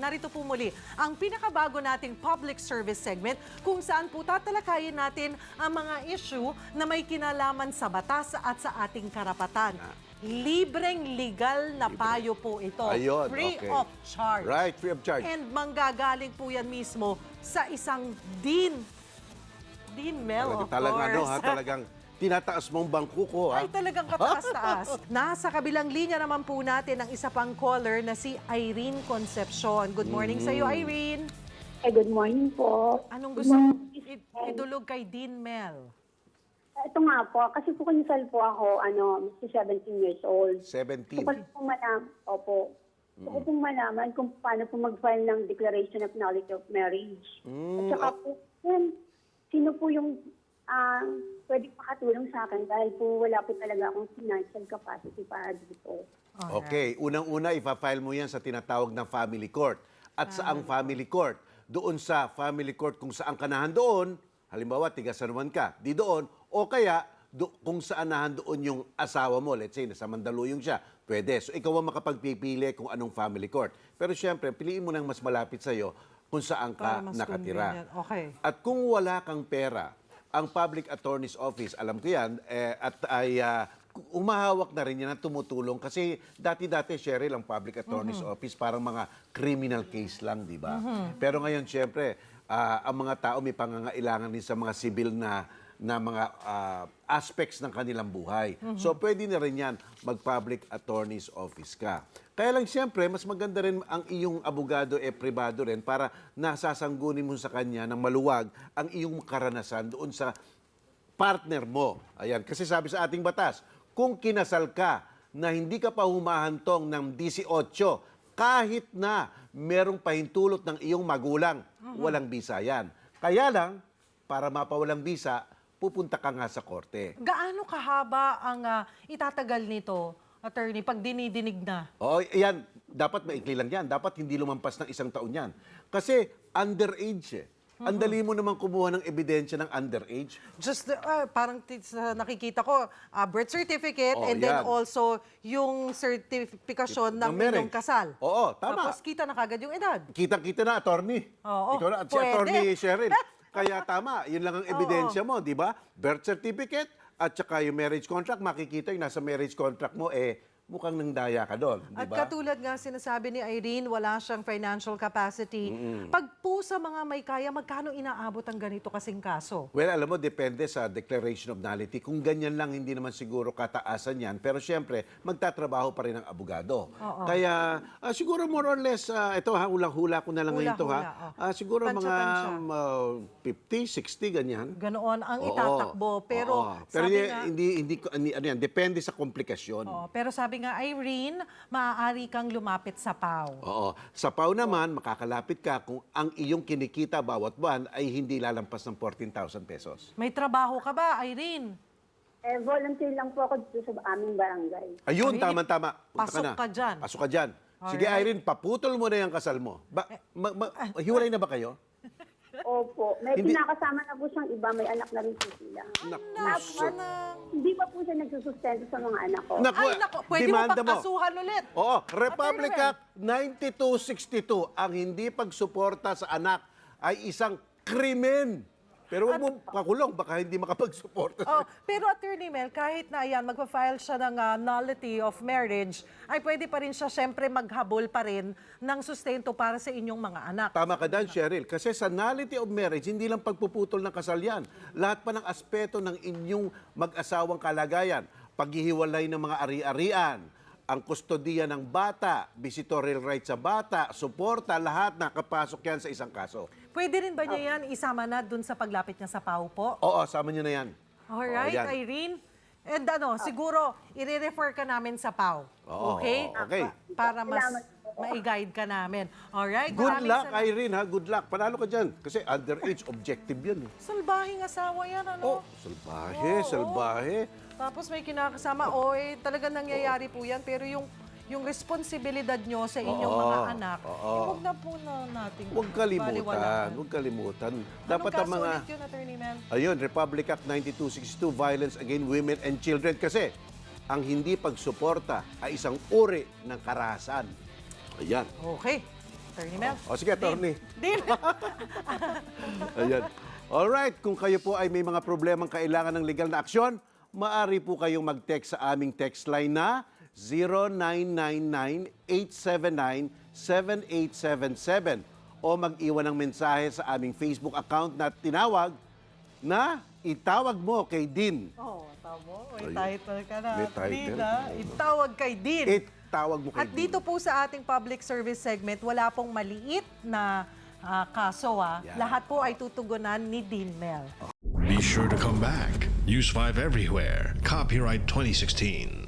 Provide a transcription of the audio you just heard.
narito po muli ang pinakabago nating public service segment kung saan po tatalakayin natin ang mga issue na may kinalaman sa batas at sa ating karapatan. Libreng legal na payo po ito. Ayun, free okay. of charge. Right, free of charge. And manggagaling po yan mismo sa isang Dean Mel, of Talagang course. talagang tinataas mong bangko ko, ha? Ay, talagang kataas-taas. Nasa kabilang linya naman po natin ang isa pang caller na si Irene Concepcion. Good morning sa iyo, Irene. Good morning po. Anong gusto mong idulog kay Dean Mel? Ito nga po, kasi po kinasal po ako, 17 years old. 17. So, gusto po Gusto ko pong malaman kung paano po mag-file ng Declaration of Nullity of Marriage. At saka po, sino po yung pwede makatulong sa akin dahil po wala po talaga akong financial capacity para dito. Okay, unang-una, ipa-file mo yan sa tinatawag ng family court. At saang family court? Doon sa family court kung saan ka nahandoon, halimbawa, tiga San Juan ka, di doon, o kaya kung saan nahandoon yung asawa mo, let's say, nasa Mandaluyong siya, pwede. So, ikaw ang makapagpipili kung anong family court. Pero siyempre, piliin mo nang mas malapit sa'yo kung saan ka nakatira. Okay. At kung wala kang pera, ang Public Attorney's Office, alam ko yan, at ay umahawak na rin yan at tumutulong kasi dati-dati, Cheryl, ang Public Attorney's Office parang mga criminal case lang, di ba? Pero ngayon, siyempre, ang mga tao may pangangailangan din sa mga civil na mga aspects ng kanilang buhay. So, pwede na rin yan, mag-Public Attorney's Office ka. Kaya lang, siyempre, mas maganda rin ang iyong abogado pribado rin para nasasanggunin mo sa kanya ng maluwag ang iyong karanasan doon sa partner mo. Ayan, kasi sabi sa ating batas, kung kinasal ka na hindi ka pa humahantong ng 18, kahit na merong pahintulot ng iyong magulang, walang bisa yan. Kaya lang, para mapawalang bisa, pupunta ka nga sa korte. Gaano kahaba ang itatagal nito, attorney, pag dinidinig na? O, yan, dapat maikli lang yan. Dapat hindi lumampas ng 1 taon yan. Kasi underage Ang dali mo naman kumuha ng ebidensya ng underage. Just parang sa nakikita ko, birth certificate and then yan. also yung certification ng inyong kasal. Oo, tama. Tapos kita na kagad yung edad. Kita-kita na, attorney. Oo, Ikaw na, at si pwede. attorney Cheryl. Kaya tama, yun lang ang ebidensya mo, di ba? Birth certificate at saka yung marriage contract, makikita yung nasa marriage contract mo, mukhang nangdaya ka doon, di At ba? katulad nga sinasabi ni Irene, wala siyang financial capacity. Pag po sa mga may kaya, magkano inaabot ang ganito kasing kaso? Well, alam mo, depende sa declaration of nullity. Kung ganyan lang, hindi naman siguro kataasan yan. Pero siyempre, magtatrabaho pa rin ang abogado. Kaya, siguro more or less, ito ha, hulang-hula ko na lang ngayon ito ha. Siguro Tansya-tansya. mga 50, 60, ganyan. Ganoon ang itatakbo. Pero sabi nga, hindi, ano yan, depende sa komplikasyon. pero sabi nga, Irene, maaari kang lumapit sa PAW. Oo. Sa PAW naman, makakalapit ka kung ang iyong kinikita bawat buwan ay hindi lalampas ng 14,000 pesos. May trabaho ka ba, Irene? Volunteer lang po ako dito sa aming barangay. Ayun, Irene, tama-tama. Punta pasok na. ka dyan. Pasok ka dyan. Sige, Irene, paputol mo na yung kasal mo. Hiwalay na ba kayo? Opo. May Hindi- pinakasama na po siyang iba. May anak na rin po sila. Naku, Hindi pa po siya nagsusustento sa mga anak ko. Naku, Ay, nako, pwede mo demanda pagkasuhan ulit. Oo, Republic Attorney Act 9262, ang hindi pagsuporta sa anak ay isang krimen. Pero huwag mo pakulong, baka hindi makapagsuporta. Pero Attorney Mel, kahit na ayan, magpa-file siya ng nullity of marriage, ay pwede pa rin siya syempre maghabol pa rin ng sustento para sa inyong mga anak. Tama ka dan, Cheryl. Kasi sa nullity of marriage, hindi lang pagpuputol ng kasal yan. Lahat pa ng aspeto ng inyong mag-asawang kalagayan. Paghihiwalay ng mga ari-arian, ang kustodiya ng bata, visitorial rights sa bata, suporta, lahat nakapasok yan sa isang kaso. Pwede rin ba niya yan isama na dun sa paglapit niya sa PAW po? Oo, sama nyo na yan. Alright, yan. Irene. And siguro, i-refer ka namin sa PAW. Oo, Okay? okay. Para mas ma-guide ka namin. Alright? Good maraming luck, salamat. Irene, ha? Good luck. Panalo ka dyan. Kasi underage, objective yan. Salbahing asawa yan, ano? Salbahe, Oo. salbahe. Tapos may kinakasama, talagang nangyayari po yan. Pero yung responsibilidad nyo sa inyong mga anak, huwag na po na natin Huwag kalimutan. baliwalaan. Huwag kalimutan. Dapat Dapat ang mga... ulit yun, Attorney Mel? Ayun, Republic Act 9262, Violence Against Women and Children. Kasi ang hindi pagsuporta ay isang uri ng karahasan. Ayan. Okay. Attorney Mel. O sige, attorney. Din. Ayan. Alright, kung kayo po ay may mga problemang kailangan ng legal na aksyon, maaari po kayong mag-text sa aming text line na 0999-879-7877 o mag-iwan ng mensahe sa aming Facebook account na tinawag na Itawag Mo Kay Din. Oh, tamo. May Ayun. title ka na. May title. Trina. Itawag kay Din. Itawag Mo Kay At Din. dito po sa ating public service segment, wala pong maliit na kaso. Yan. Lahat po ay tutugunan ni Dean Mel. Be sure to come back. Use 5 everywhere. Copyright 2016.